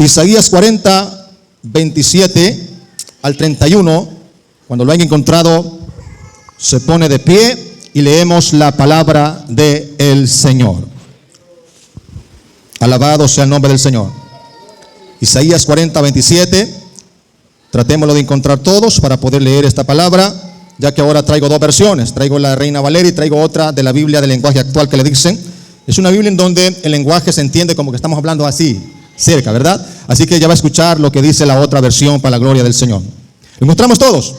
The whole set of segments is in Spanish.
Isaías 40, 27 al 31. Cuando lo hayan encontrado, se pone de pie y leemos la palabra del Señor. Alabado sea el nombre del Señor. Isaías 40, 27. Tratémoslo de encontrar todos para poder leer esta palabra, ya que ahora traigo dos versiones. Traigo la Reina Valera y traigo otra de la Biblia del lenguaje actual que le dicen. Es una Biblia en donde el lenguaje se entiende como que estamos hablando así, cerca, ¿verdad? Así que ya va a escuchar lo que dice la otra versión para la gloria del Señor. ¿Lo encontramos todos?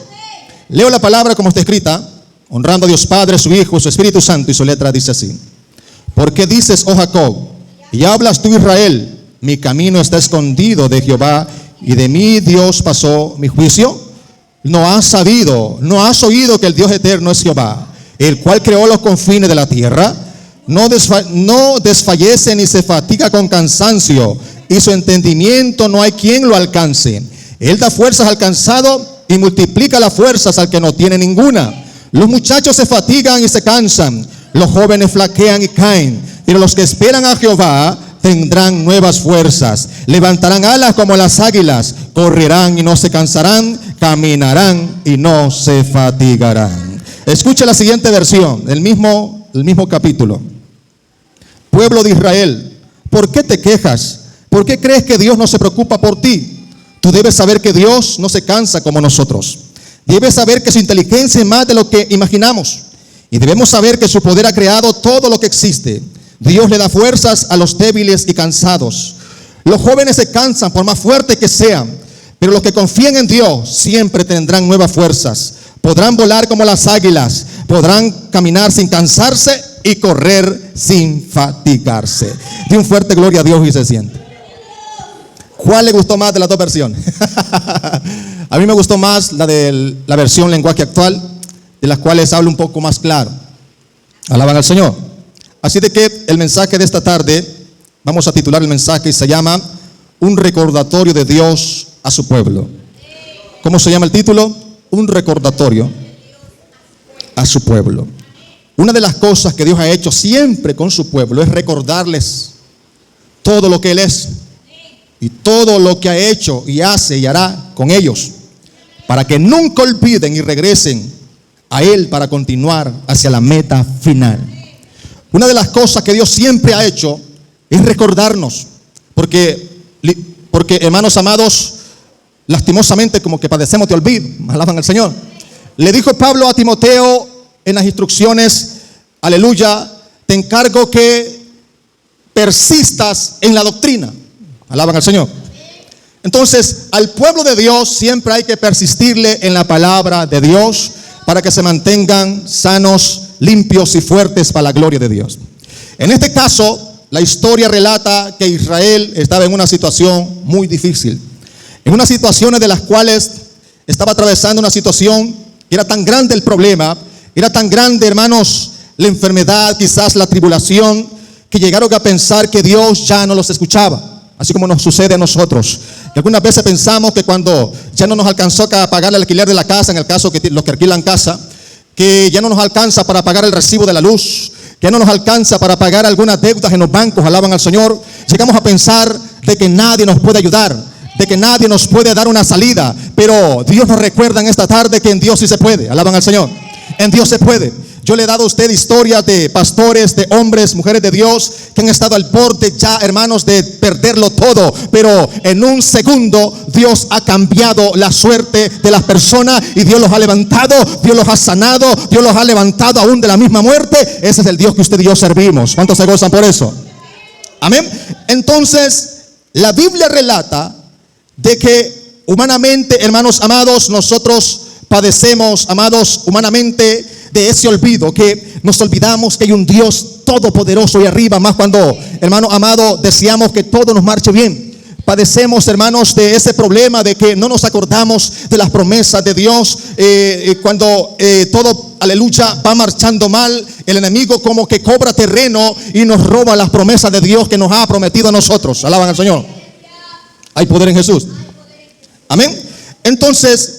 Leo la palabra como está escrita, honrando a Dios Padre, su Hijo, su Espíritu Santo, y su letra dice así: ¿por qué dices, oh Jacob, y hablas tú, Israel, mi camino está escondido de Jehová, y de mí Dios pasó mi juicio? No has sabido, no has oído que el Dios eterno es Jehová, el cual creó los confines de la tierra. No desfallece ni se fatiga con cansancio, y su entendimiento no hay quien lo alcance. Él da fuerzas al cansado y multiplica las fuerzas al que no tiene ninguna. Los muchachos se fatigan y se cansan, los jóvenes flaquean y caen, pero los que esperan a Jehová tendrán nuevas fuerzas, levantarán alas como las águilas, correrán y no se cansarán, caminarán y no se fatigarán. Escucha la siguiente versión, el mismo capítulo. Pueblo de Israel, ¿por qué te quejas? ¿Por qué crees que Dios no se preocupa por ti? Tú debes saber que Dios no se cansa como nosotros. Debes saber que su inteligencia es más de lo que imaginamos. Y debemos saber que su poder ha creado todo lo que existe. Dios le da fuerzas a los débiles y cansados. Los jóvenes se cansan por más fuertes que sean, pero los que confían en Dios siempre tendrán nuevas fuerzas. Podrán volar como las águilas, podrán caminar sin cansarse y correr sin fatigarse. De un fuerte gloria a Dios y se siente. ¿Cuál le gustó más de las dos versiones? A mí me gustó más la de la versión lenguaje actual, de las cuales hablo un poco más claro. Alaban al Señor. Así de que el mensaje de esta tarde, vamos a titular el mensaje y se llama Un recordatorio de Dios a su pueblo. ¿Cómo se llama el título? Un recordatorio a su pueblo. Una de las cosas que Dios ha hecho siempre con su pueblo es recordarles todo lo que Él es y todo lo que ha hecho y hace y hará con ellos, para que nunca olviden y regresen a Él para continuar hacia la meta final. Una de las cosas que Dios siempre ha hecho es recordarnos, porque hermanos amados, lastimosamente como que padecemos de olvido. Alaban al Señor. Le dijo Pablo a Timoteo en las instrucciones, aleluya, te encargo que persistas en la doctrina. Alaban al Señor. Entonces, al pueblo de Dios siempre hay que persistirle en la palabra de Dios para que se mantengan sanos, limpios y fuertes para la gloria de Dios. En este caso, la historia relata que Israel estaba en una situación muy difícil, en unas situaciones de las cuales estaba atravesando una situación que era tan grande el problema, era tan grande, hermanos, la enfermedad, quizás la tribulación, que llegaron a pensar que Dios ya no los escuchaba. Así como nos sucede a nosotros, que algunas veces pensamos que cuando ya no nos alcanzó a pagar el alquiler de la casa, en el caso que los que alquilan casa, que ya no nos alcanza para pagar el recibo de la luz, que ya no nos alcanza para pagar algunas deudas en los bancos, alaban al Señor, llegamos a pensar de que nadie nos puede ayudar, de que nadie nos puede dar una salida, pero Dios nos recuerda en esta tarde que en Dios sí se puede, alaban al Señor, en Dios se puede. Yo le he dado a usted historias de pastores, de hombres, mujeres de Dios que han estado al borde ya, hermanos, de perderlo todo, pero en un segundo Dios ha cambiado la suerte de las personas y Dios los ha levantado, Dios los ha sanado, Dios los ha levantado aún de la misma muerte. Ese es el Dios que usted y yo servimos. ¿Cuántos se gozan por eso? Amén. Entonces, la Biblia relata de que humanamente, hermanos amados, nosotros padecemos, amados, humanamente, de ese olvido, que nos olvidamos que hay un Dios todopoderoso y arriba, más cuando, hermano amado, deseamos que todo nos marche bien. Padecemos, hermanos, de ese problema de que no nos acordamos de las promesas de Dios. Cuando todo, aleluya, va marchando mal, el enemigo como que cobra terreno y nos roba las promesas de Dios que nos ha prometido a nosotros. Alaban al Señor. Hay poder en Jesús. Amén. Entonces,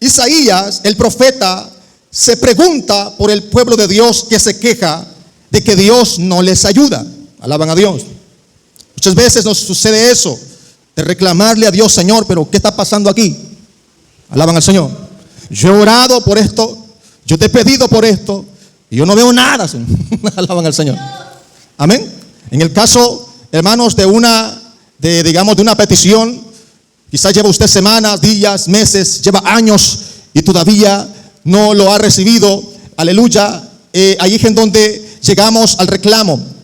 Isaías, el profeta, se pregunta por el pueblo de Dios que se queja de que Dios no les ayuda. Alaban a Dios. Muchas veces nos sucede eso. de reclamarle a Dios, Señor, pero ¿qué está pasando aquí? Alaban al Señor. Yo he orado por esto, yo te he pedido por esto, y yo no veo nada, Señor. Alaban al Señor. Amén. En el caso, hermanos, de una petición, quizás lleva usted semanas, días, meses, lleva años y todavía no lo ha recibido. Aleluya. Ahí es en donde llegamos al reclamo.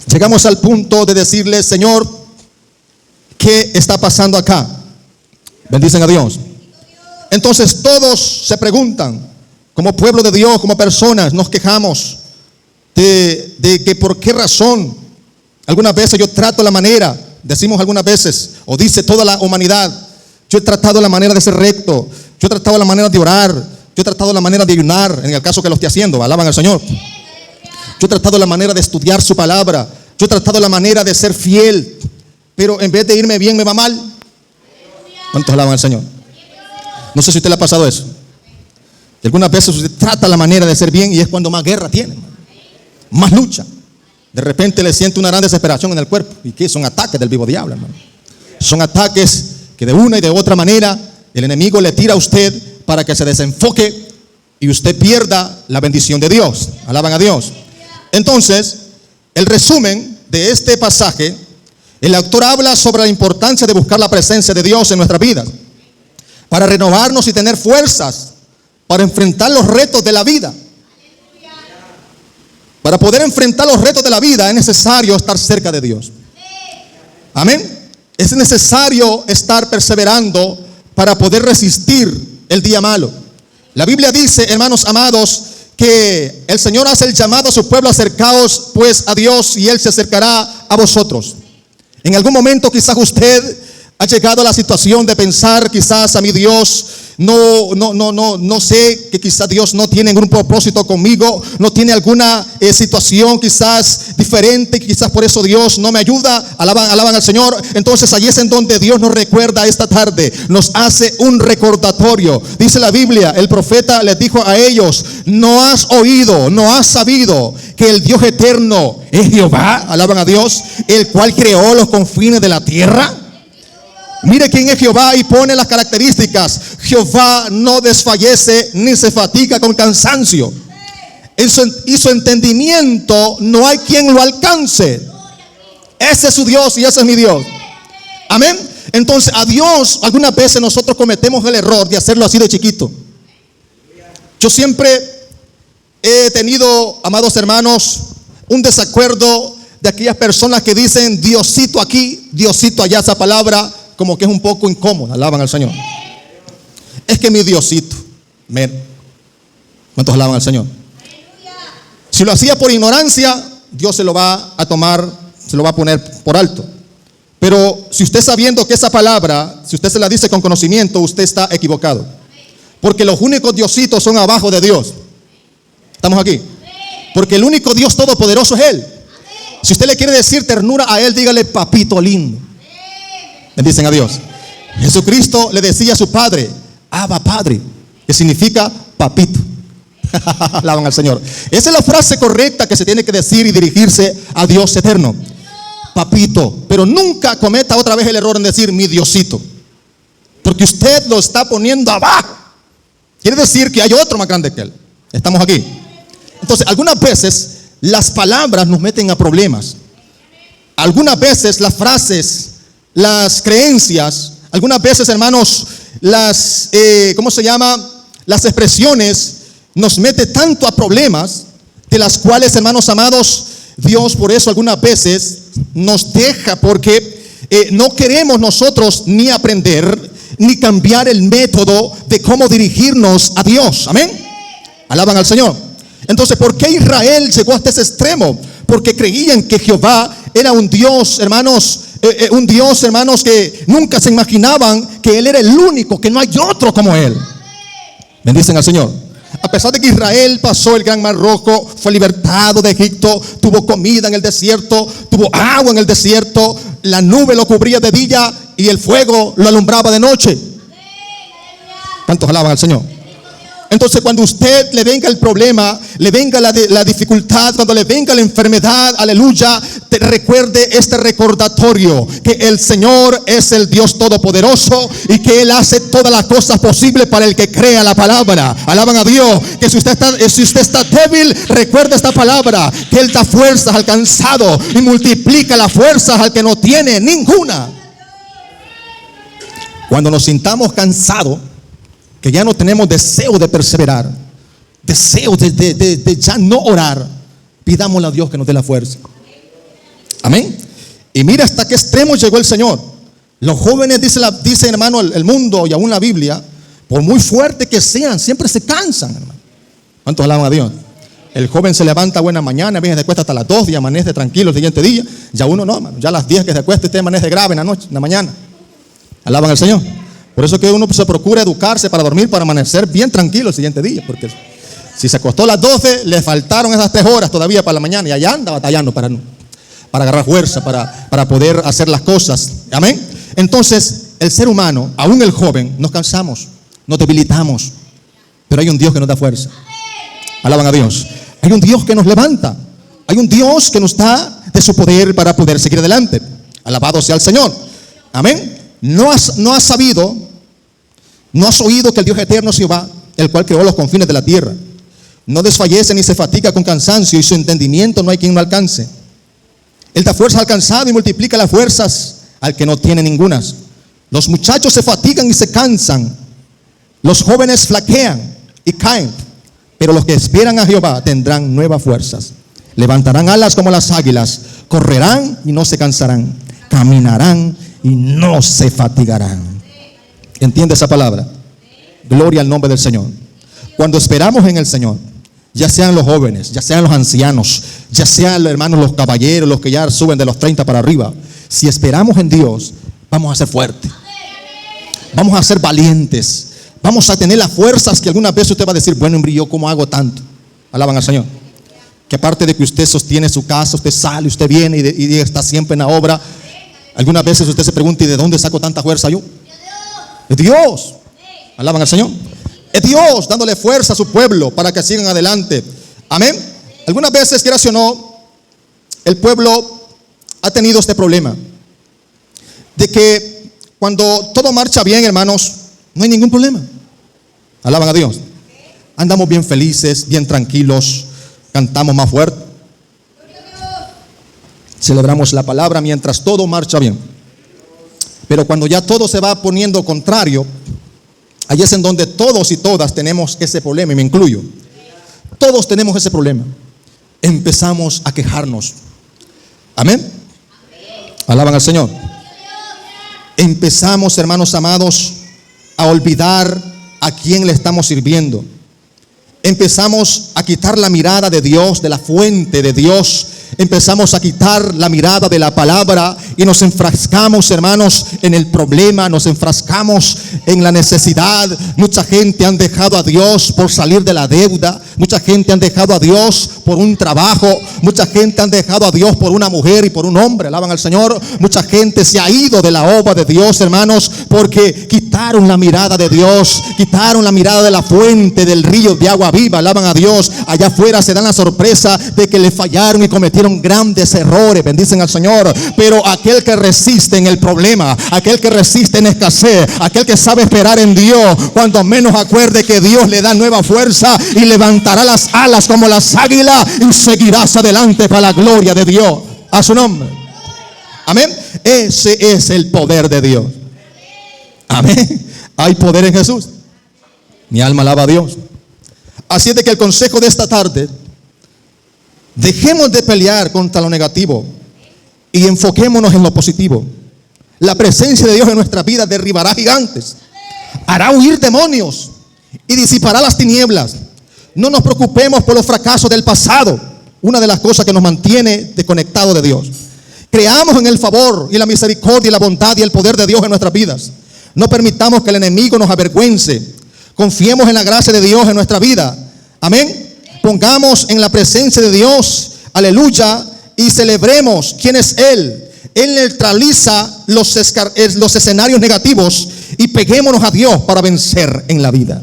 Llegamos al punto de decirle, Señor, ¿qué está pasando acá? Bendicen a Dios. Entonces todos se preguntan, como pueblo de Dios, como personas, nos quejamos de que por qué razón. Algunas veces yo trato la manera, decimos algunas veces, o dice toda la humanidad, yo he tratado la manera de ser recto, yo he tratado la manera de orar, yo he tratado la manera de ayunar, en el caso que lo esté haciendo, alaban al Señor. Yo he tratado la manera de estudiar su palabra, yo he tratado la manera de ser fiel, pero en vez de irme bien me va mal. ¿Cuántos alaban al Señor? No sé si a usted le ha pasado eso. Y algunas veces usted trata la manera de ser bien y es cuando más guerra tiene, más lucha. De repente le siente una gran desesperación en el cuerpo. ¿Y qué? Son ataques del vivo diablo, hermano. Son ataques que de una y de otra manera el enemigo le tira a usted para que se desenfoque y usted pierda la bendición de Dios. Alaban a Dios. Entonces, el resumen de este pasaje, el autor habla sobre la importancia de buscar la presencia de Dios en nuestras vidas para renovarnos y tener fuerzas para enfrentar los retos de la vida. Para poder enfrentar los retos de la vida es necesario estar cerca de Dios. Amén. Es necesario estar perseverando para poder resistir el día malo. La Biblia dice, hermanos amados, que el Señor hace el llamado a su pueblo: acercaos pues a Dios y Él se acercará a vosotros. En algún momento quizás usted ha llegado a la situación de pensar, quizás a mi Dios no sé, que quizás Dios no tiene ningún propósito conmigo, no tiene alguna situación quizás diferente, quizás por eso Dios no me ayuda. Alaban al Señor. Entonces allí es en donde Dios nos recuerda esta tarde, nos hace un recordatorio. Dice la Biblia, el profeta les dijo a ellos: no has oído, no has sabido que el Dios eterno es Jehová, alaban a Dios, el cual creó los confines de la tierra. Mire quién es Jehová y pone las características. Jehová no desfallece ni se fatiga con cansancio. Y su entendimiento no hay quien lo alcance. Ese es su Dios y ese es mi Dios. Amén. Entonces a Dios algunas veces nosotros cometemos el error de hacerlo así de chiquito. Yo siempre he tenido, amados hermanos, un desacuerdo de aquellas personas que dicen Diosito aquí, Diosito allá. Esa palabra como que es un poco incómoda. Alaban al Señor. Es que mi Diosito. ¿Cuántos alaban al Señor? Si lo hacía por ignorancia, Dios se lo va a tomar, se lo va a poner por alto. Pero si usted sabiendo que esa palabra, si usted se la dice con conocimiento, usted está equivocado. Porque los únicos diositos son abajo de Dios. ¿Estamos aquí? Porque el único Dios todopoderoso es Él. Si usted le quiere decir ternura a Él, dígale papito lindo. Bendicen a Dios. Jesucristo le decía a su padre, Abba Padre, que significa papito. Alaban al Señor. Esa es la frase correcta que se tiene que decir y dirigirse a Dios eterno. Papito. Pero nunca cometa otra vez el error en decir mi Diosito, porque usted lo está poniendo abajo. Quiere decir que hay otro más grande que Él. Estamos aquí. Entonces, algunas veces las palabras nos meten a problemas. Algunas veces las frases, las creencias, algunas veces, hermanos, las expresiones nos mete tanto a problemas, de las cuales, hermanos amados, Dios por eso algunas veces nos deja, porque no queremos nosotros ni aprender ni cambiar el método de cómo dirigirnos a Dios. Amén. Alaban al Señor. Entonces, ¿por qué Israel llegó hasta ese extremo? Porque creían que Jehová era un Dios, hermanos, que nunca se imaginaban que Él era el único, que no hay otro como Él. Bendicen al Señor. A pesar de que Israel pasó el gran mar rojo, fue libertado de Egipto, tuvo comida en el desierto, tuvo agua en el desierto, la nube lo cubría de día y el fuego lo alumbraba de noche. ¿Cuántos alaban al Señor? Entonces cuando usted le venga el problema, le venga la dificultad, cuando le venga la enfermedad, aleluya, recuerde este recordatorio, que el Señor es el Dios todopoderoso y que Él hace todas las cosas posibles para el que crea la palabra. Alaban a Dios. Que si usted está débil, recuerde esta palabra, que Él da fuerzas al cansado y multiplica las fuerzas al que no tiene ninguna. Cuando nos sintamos cansados, que ya no tenemos deseo de perseverar, deseo de ya no orar, pidámosle a Dios que nos dé la fuerza. Amén. Y mira hasta qué extremo llegó el Señor. Los jóvenes, dice hermano, el mundo y aún la Biblia, por muy fuerte que sean, siempre se cansan, hermano. ¿Cuántos alaban a Dios? El joven se levanta buena mañana, viene de cuesta hasta las 2 y amanece tranquilo el siguiente día. Ya uno no, hermano, ya a las 10 que se acuesta usted amanece grave en la noche, en la mañana. Alaban al Señor. Por eso que uno se procura educarse para dormir, para amanecer bien tranquilo el siguiente día. Porque si se acostó a las 12, le faltaron esas 3 horas todavía para la mañana. Y allá anda batallando para agarrar fuerza, para poder hacer las cosas. Amén. Entonces, el ser humano, aún el joven, nos cansamos, nos debilitamos. Pero hay un Dios que nos da fuerza. Alaban a Dios. Hay un Dios que nos levanta. Hay un Dios que nos da de su poder para poder seguir adelante. Alabado sea el Señor. Amén. No has oído que el Dios eterno es Jehová, el cual creó los confines de la tierra. No desfallece ni se fatiga con cansancio, y su entendimiento no hay quien lo alcance. Él da fuerza al cansado y multiplica las fuerzas al que no tiene ningunas. Los muchachos se fatigan y se cansan. Los jóvenes flaquean y caen. Pero los que esperan a Jehová tendrán nuevas fuerzas. Levantarán alas como las águilas. Correrán y no se cansarán. Caminarán y no se fatigarán. ¿Entiende esa palabra? Gloria al nombre del Señor. Cuando esperamos en el Señor, ya sean los jóvenes, ya sean los ancianos, ya sean los hermanos, los caballeros, los que ya suben de los 30 para arriba, si esperamos en Dios, vamos a ser fuertes, vamos a ser valientes, vamos a tener las fuerzas que algunas veces usted va a decir, bueno, hombre, ¿yo cómo hago tanto? Alaban al Señor. Que aparte de que usted sostiene su casa, usted sale, usted viene y está siempre en la obra, algunas veces usted se pregunta, ¿y de dónde saco tanta fuerza yo? Es Dios. Alaban al Señor. Es Dios dándole fuerza a su pueblo para que sigan adelante. Amén. Algunas veces, quieras o no, el pueblo ha tenido este problema de que cuando todo marcha bien, hermanos, no hay ningún problema. Alaban a Dios. Andamos bien felices, bien tranquilos, cantamos más fuerte, celebramos la palabra mientras todo marcha bien. Pero cuando ya todo se va poniendo contrario, ahí es en donde todos y todas tenemos ese problema, y me incluyo. Todos tenemos ese problema. Empezamos a quejarnos. Amén. Alaban al Señor. Empezamos, hermanos amados, a olvidar a quién le estamos sirviendo. Empezamos a quitar la mirada de Dios, de la fuente de Dios. Empezamos a quitar la mirada de la palabra y nos enfrascamos, hermanos, en el problema, nos enfrascamos en la necesidad. Mucha gente han dejado a Dios por salir de la deuda. Mucha gente han dejado a Dios por un trabajo. Mucha gente han dejado a Dios por una mujer y por un hombre. Alaban al Señor. Mucha gente se ha ido de la obra de Dios, hermanos, porque quitaron la mirada de Dios, quitaron la mirada de la fuente del río de agua viva. Alaban a Dios. Allá afuera se dan la sorpresa de que le fallaron y cometieron grandes errores. Bendicen al Señor. Pero aquel que resiste en el problema, aquel que resiste en escasez, aquel que sabe esperar en Dios, cuando menos acuerde que Dios le da nueva fuerza y levantará las alas como las águilas y seguirás adelante para la gloria de Dios. A su nombre. Amén. Ese es el poder de Dios. Amén. Hay poder en Jesús. Mi alma alaba a Dios. Así es de que el consejo de esta tarde: dejemos de pelear contra lo negativo y enfoquémonos en lo positivo. La presencia de Dios en nuestra vida derribará gigantes, hará huir demonios y disipará las tinieblas. No nos preocupemos por los fracasos del pasado, una de las cosas que nos mantiene desconectados de Dios. Creamos en el favor y la misericordia y la bondad y el poder de Dios en nuestras vidas. No permitamos que el enemigo nos avergüence. Confiemos en la gracia de Dios en nuestra vida. Amén. Pongamos en la presencia de Dios, aleluya, y celebremos quién es Él. Él neutraliza los escenarios negativos y peguémonos a Dios para vencer en la vida.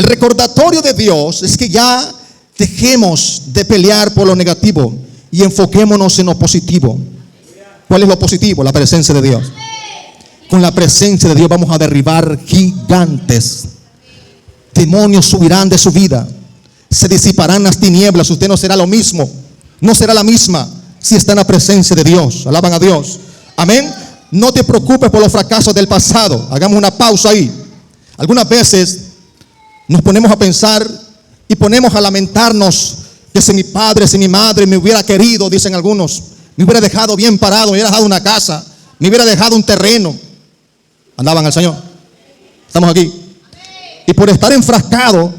El recordatorio de Dios es que ya dejemos de pelear por lo negativo y enfoquémonos en lo positivo. ¿Cuál es lo positivo? La presencia de Dios. Con la presencia de Dios vamos a derribar gigantes. Demonios subirán de su vida. Se disiparán las tinieblas. Usted no será lo mismo. No será la misma si está en la presencia de Dios. Alaban a Dios. Amén. No te preocupes por los fracasos del pasado. Hagamos una pausa ahí. Algunas veces nos ponemos a pensar y ponemos a lamentarnos que si mi padre, si mi madre me hubiera querido, dicen algunos, me hubiera dejado bien parado, me hubiera dejado una casa, me hubiera dejado un terreno. Andaban al Señor. Estamos aquí. Y por estar enfrascados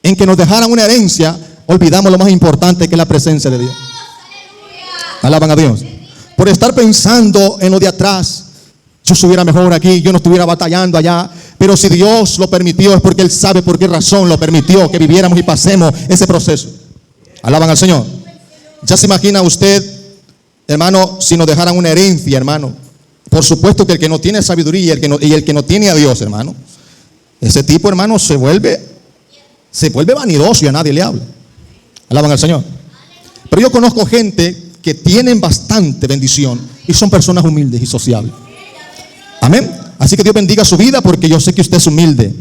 en que nos dejaran una herencia, olvidamos lo más importante, que es la presencia de Dios. Alaban a Dios. Por estar pensando en lo de atrás, yo estuviera mejor aquí, yo no estuviera batallando allá. Pero si Dios lo permitió, es porque Él sabe por qué razón lo permitió, que viviéramos y pasemos ese proceso. Alaban al Señor. Ya se imagina usted, hermano, si nos dejaran una herencia, hermano. Por supuesto que el que no tiene sabiduría y el que no tiene a Dios, hermano, ese tipo, hermano, se vuelve vanidoso y a nadie le habla. Alaban al Señor. Pero yo conozco gente que tienen bastante bendición y son personas humildes y sociables. Amén. Así que Dios bendiga su vida, porque yo sé que usted es humilde,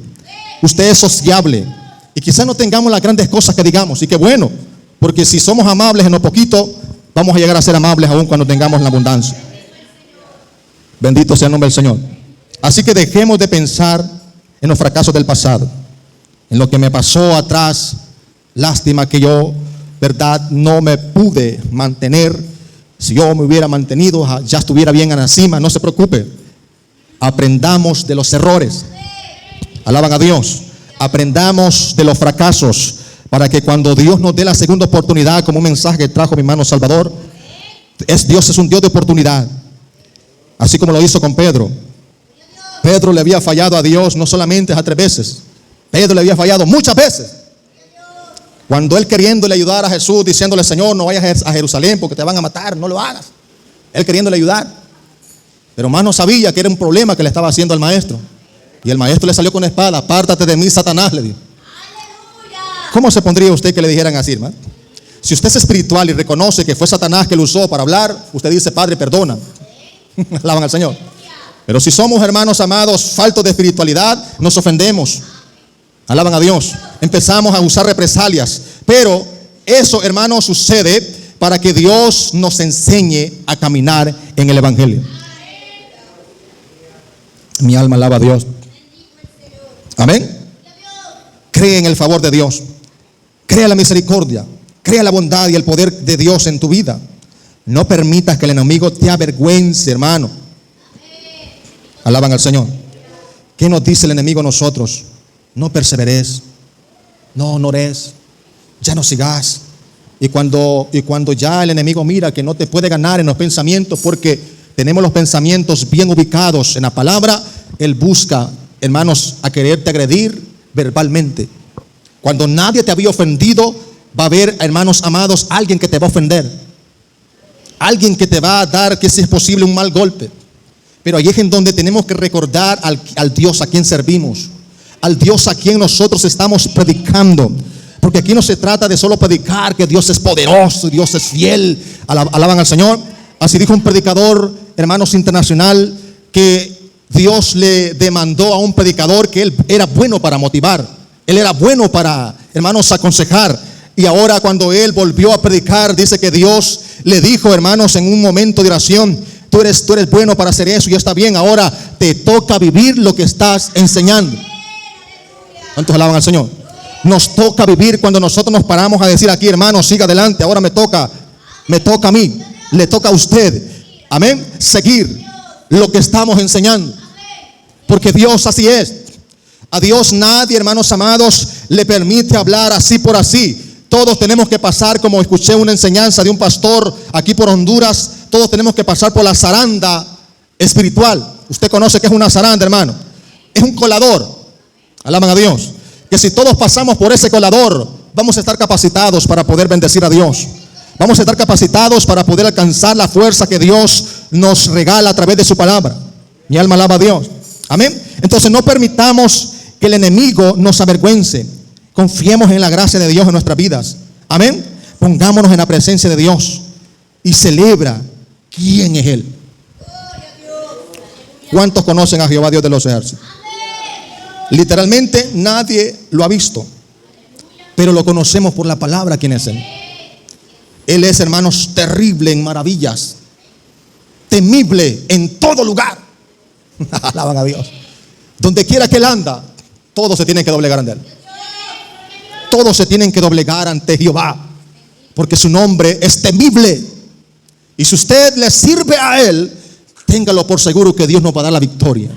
usted es sociable, y quizás no tengamos las grandes cosas que digamos, y qué bueno, porque si somos amables en lo poquito, vamos a llegar a ser amables aún cuando tengamos la abundancia. Bendito sea el nombre del Señor. Así que dejemos de pensar en los fracasos del pasado, en lo que me pasó atrás. Lástima que yo, verdad, no me pude mantener. Si yo me hubiera mantenido, ya estuviera bien a la cima. No se preocupe. Aprendamos de los errores. Alaban a Dios. Aprendamos de los fracasos, para que cuando Dios nos dé la segunda oportunidad, como un mensaje que trajo mi hermano Salvador, Dios es un Dios de oportunidad. Así como lo hizo con Pedro. Pedro le había fallado a Dios no solamente a 3 veces. Pedro le había fallado muchas veces. Cuando él queriéndole ayudar a Jesús, diciéndole: Señor, no vayas a Jerusalén porque te van a matar, no lo hagas. Él queriéndole ayudar. Pero más no sabía que era un problema que le estaba haciendo al maestro. Y el maestro le salió con la espada: apártate de mí, Satanás, le dijo. ¿Cómo se pondría usted que le dijeran así, hermano? Si usted es espiritual y reconoce que fue Satanás que lo usó para hablar, usted dice: Padre, perdona. Alaban al Señor. Pero si somos, hermanos amados, faltos de espiritualidad, nos ofendemos. Alaban a Dios. Empezamos a usar represalias. Pero eso, hermanos, sucede para que Dios nos enseñe a caminar en el Evangelio. Mi alma alaba a Dios. Amén. Cree en el favor de Dios. Cree en la misericordia. Cree en la bondad y el poder de Dios en tu vida. No permitas que el enemigo te avergüence, hermano. Alaban al Señor. ¿Qué nos dice el enemigo a nosotros? No perseveres. No ores. Ya no sigas. Y cuando ya el enemigo mira que no te puede ganar en los pensamientos, porque tenemos los pensamientos bien ubicados en la palabra, él busca, hermanos, a quererte agredir verbalmente. Cuando nadie te había ofendido, va a haber, hermanos amados, alguien que te va a ofender. Alguien que te va a dar, que si es posible, un mal golpe. Pero ahí es en donde tenemos que recordar al Dios a quien servimos, al Dios a quien nosotros estamos predicando. Porque aquí no se trata de solo predicar que Dios es poderoso, Dios es fiel. Alaban al Señor. Así dijo un predicador, hermanos, internacional, que Dios le demandó a un predicador que él era bueno para motivar. Él era bueno para, hermanos, aconsejar. Y ahora cuando él volvió a predicar, dice que Dios le dijo, hermanos, en un momento de oración: tú eres bueno para hacer eso y está bien, ahora te toca vivir lo que estás enseñando. ¿Cuántos alaban al Señor? Nos toca vivir. Cuando nosotros nos paramos a decir aquí: hermano, siga adelante, ahora me toca a mí, le toca a usted, amén, seguir lo que estamos enseñando. Porque Dios así es. A Dios nadie, hermanos amados, le permite hablar así por así. Todos tenemos que pasar, como escuché una enseñanza de un pastor aquí por Honduras, todos tenemos que pasar por la zaranda espiritual. Usted conoce que es una zaranda, hermano. Es un colador. Alaban a Dios. Que si todos pasamos por ese colador, vamos a estar capacitados para poder bendecir a Dios. Vamos a estar capacitados para poder alcanzar la fuerza que Dios nos regala a través de su palabra. Mi alma alaba a Dios. Amén. Entonces no permitamos que el enemigo nos avergüence. Confiemos en la gracia de Dios en nuestras vidas. Amén. Pongámonos en la presencia de Dios y celebra quién es Él. ¿Cuántos conocen a Jehová Dios de los ejércitos? Literalmente nadie lo ha visto, pero lo conocemos por la palabra quién es Él. Él es, hermanos, terrible en maravillas, temible en todo lugar. Alaban a Dios. Donde quiera que Él anda, todos se tienen que doblegar ante Él. Todos se tienen que doblegar ante Jehová, porque su nombre es temible. Y si usted le sirve a Él, téngalo por seguro que Dios nos va a dar la victoria.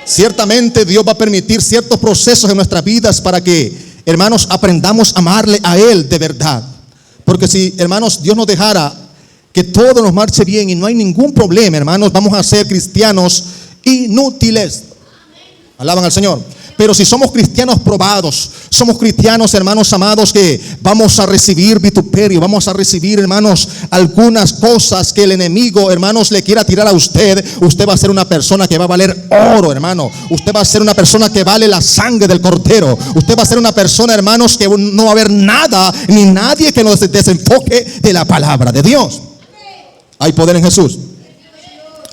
Ciertamente Dios va a permitir ciertos procesos en nuestras vidas para que, hermanos, aprendamos a amarle a Él de verdad. Porque si, hermanos, Dios nos dejara que todo nos marche bien y no hay ningún problema, hermanos, vamos a ser cristianos inútiles. Alaban al Señor. Pero si somos cristianos probados, somos cristianos, hermanos amados, que vamos a recibir vituperio, vamos a recibir, hermanos, algunas cosas que el enemigo, hermanos, le quiera tirar a usted. Usted va a ser una persona que va a valer oro, hermano. Usted va a ser una persona que vale la sangre del cordero. Usted va a ser una persona, hermanos, que no va a haber nada ni nadie que nos desenfoque de la palabra de Dios. Hay poder en Jesús.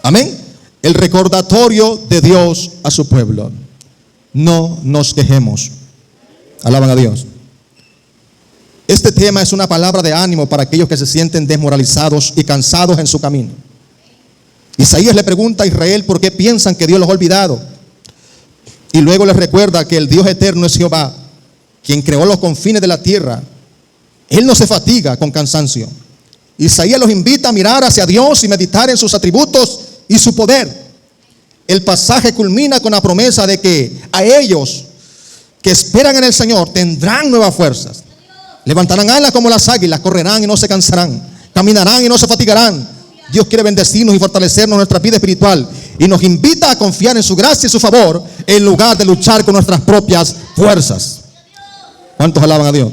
Amén. El recordatorio de Dios a su pueblo. No nos quejemos. Alaban a Dios. Este tema es una palabra de ánimo para aquellos que se sienten desmoralizados y cansados en su camino. Isaías le pregunta a Israel por qué piensan que Dios los ha olvidado. Y luego les recuerda que el Dios eterno es Jehová, quien creó los confines de la tierra. Él no se fatiga con cansancio. Isaías los invita a mirar hacia Dios y meditar en sus atributos y su poder. El pasaje culmina con la promesa de que a ellos que esperan en el Señor tendrán nuevas fuerzas. Levantarán alas como las águilas, correrán y no se cansarán, caminarán y no se fatigarán. Dios quiere bendecirnos y fortalecernos en nuestra vida espiritual y nos invita a confiar en su gracia y su favor en lugar de luchar con nuestras propias fuerzas. ¿Cuántos alaban a Dios?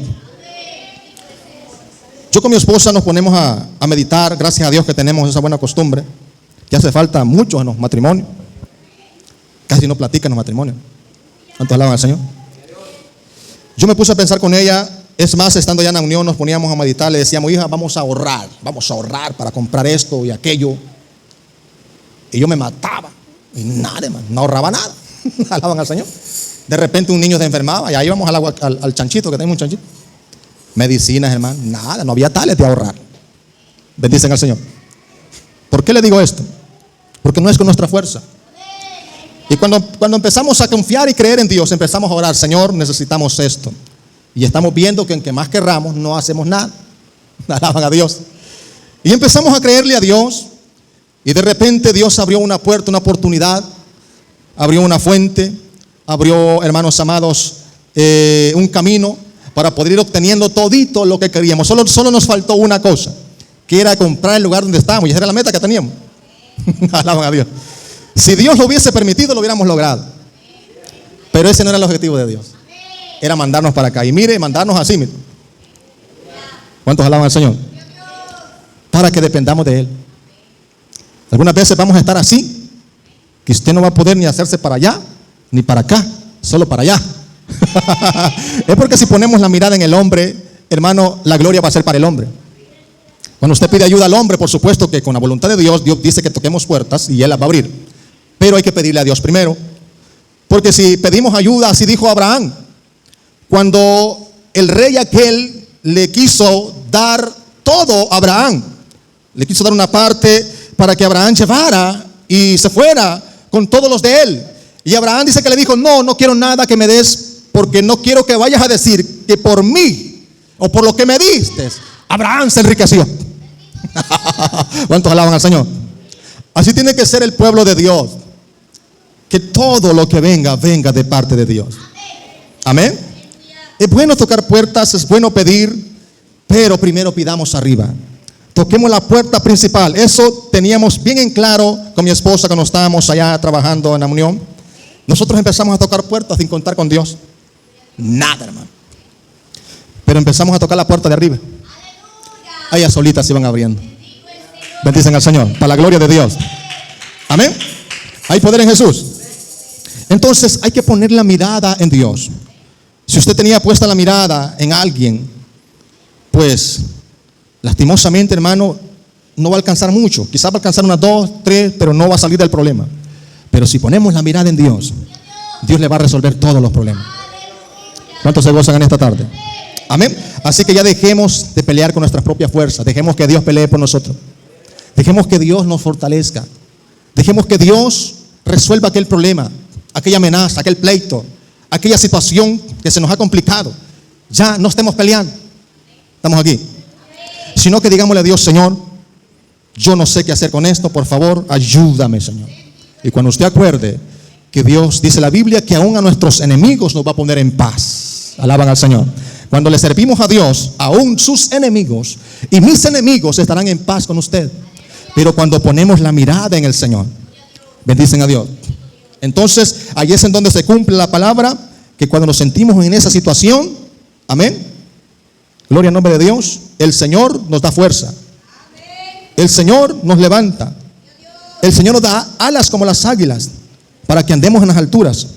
Yo con mi esposa nos ponemos a meditar, gracias a Dios que tenemos esa buena costumbre, que hace falta mucho en los matrimonios. Casi no platican los matrimonios. ¿Cuántos alaban al Señor? Yo me puse a pensar con ella. Es más, estando ya en la unión, nos poníamos a meditar. Le decíamos, hija, vamos a ahorrar para comprar esto y aquello. Y yo me mataba. Y nada, hermano, no ahorraba nada. Alaban al Señor. De repente un niño se enfermaba y ahí íbamos al chanchito, que tenemos un chanchito. Medicinas, hermano, nada, no había tales de ahorrar. Bendicen al Señor. ¿Por qué le digo esto? Porque no es con nuestra fuerza. Y cuando empezamos a confiar y creer en Dios, empezamos a orar, Señor, necesitamos esto. Y estamos viendo que aunque más querramos, no hacemos nada. Alaban a Dios. Y empezamos a creerle a Dios. Y de repente Dios abrió una puerta, una oportunidad. Abrió una fuente. Abrió, hermanos amados, un camino para poder ir obteniendo todito lo que queríamos. Solo nos faltó una cosa, que era comprar el lugar donde estábamos. Y esa era la meta que teníamos. Alaban a Dios. Si Dios lo hubiese permitido, lo hubiéramos logrado. Pero ese no era el objetivo de Dios. Era mandarnos para acá. Y mire, mandarnos así. Mire. ¿Cuántos alaban al Señor? Para que dependamos de Él. Algunas veces vamos a estar así, que usted no va a poder ni hacerse para allá, ni para acá, solo para allá. Es porque si ponemos la mirada en el hombre, hermano, la gloria va a ser para el hombre. Cuando usted pide ayuda al hombre, por supuesto que con la voluntad de Dios, Dios dice que toquemos puertas y Él las va a abrir. Pero hay que pedirle a Dios primero. Porque si pedimos ayuda, así dijo Abraham, cuando el rey aquel le quiso dar todo a Abraham, le quiso dar una parte para que Abraham llevara y se fuera con todos los de él. Y Abraham dice que le dijo, no quiero nada que me des, porque no quiero que vayas a decir que por mí o por lo que me diste, Abraham se enriqueció. ¿Cuántos alaban al Señor? Así tiene que ser el pueblo de Dios. Que todo lo que venga de parte de Dios. Amén. Es bueno tocar puertas, es bueno pedir, pero primero pidamos arriba. Toquemos la puerta principal. Eso teníamos bien en claro con mi esposa cuando estábamos allá trabajando en la unión. Nosotros empezamos a tocar puertas sin contar con Dios. Nada, hermano. Pero empezamos a tocar la puerta de arriba. Ellas solitas se iban abriendo. Bendicen al Señor, para la gloria de Dios. Amén. Hay poder en Jesús. Entonces hay que poner la mirada en Dios. Si usted tenía puesta la mirada en alguien, pues lastimosamente, hermano, no va a alcanzar mucho. Quizás va a alcanzar unas 2, 3, pero no va a salir del problema. Pero si ponemos la mirada en Dios, Dios le va a resolver todos los problemas. ¿Cuántos se gozan en esta tarde? Amén. Así que ya dejemos de pelear con nuestras propias fuerzas. Dejemos que Dios pelee por nosotros. Dejemos que Dios nos fortalezca. Dejemos que Dios resuelva aquel problema, aquella amenaza, aquel pleito, aquella situación que se nos ha complicado. Ya no estemos peleando. Estamos aquí. Sino que digámosle a Dios: Señor, yo no sé qué hacer con esto, por favor, ayúdame, Señor. Y cuando usted acuerde que Dios, dice la Biblia, que aún a nuestros enemigos nos va a poner en paz. Alaban al Señor. Cuando le servimos a Dios, aún sus enemigos y mis enemigos estarán en paz con usted. Pero cuando ponemos la mirada en el Señor, bendicen a Dios. Entonces, ahí es en donde se cumple la palabra, que cuando nos sentimos en esa situación, amén, gloria al nombre de Dios, el Señor nos da fuerza. El Señor nos levanta. El Señor nos da alas como las águilas para que andemos en las alturas.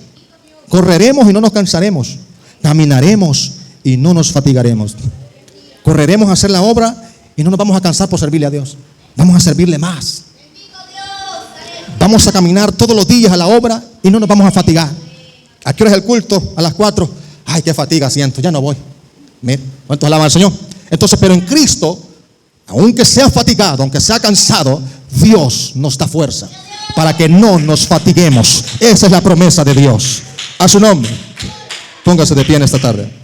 Correremos y no nos cansaremos. Caminaremos y no nos fatigaremos. Correremos a hacer la obra y no nos vamos a cansar por servirle a Dios. Vamos a servirle más. Vamos a caminar todos los días a la obra y no nos vamos a fatigar. ¿A qué hora es el culto? A las 4. Ay, qué fatiga siento, ya no voy. Mira, ¿cuántos alaban al Señor? Entonces, pero en Cristo, aunque sea fatigado, aunque sea cansado, Dios nos da fuerza para que no nos fatiguemos. Esa es la promesa de Dios. A su nombre. Póngase de pie en esta tarde.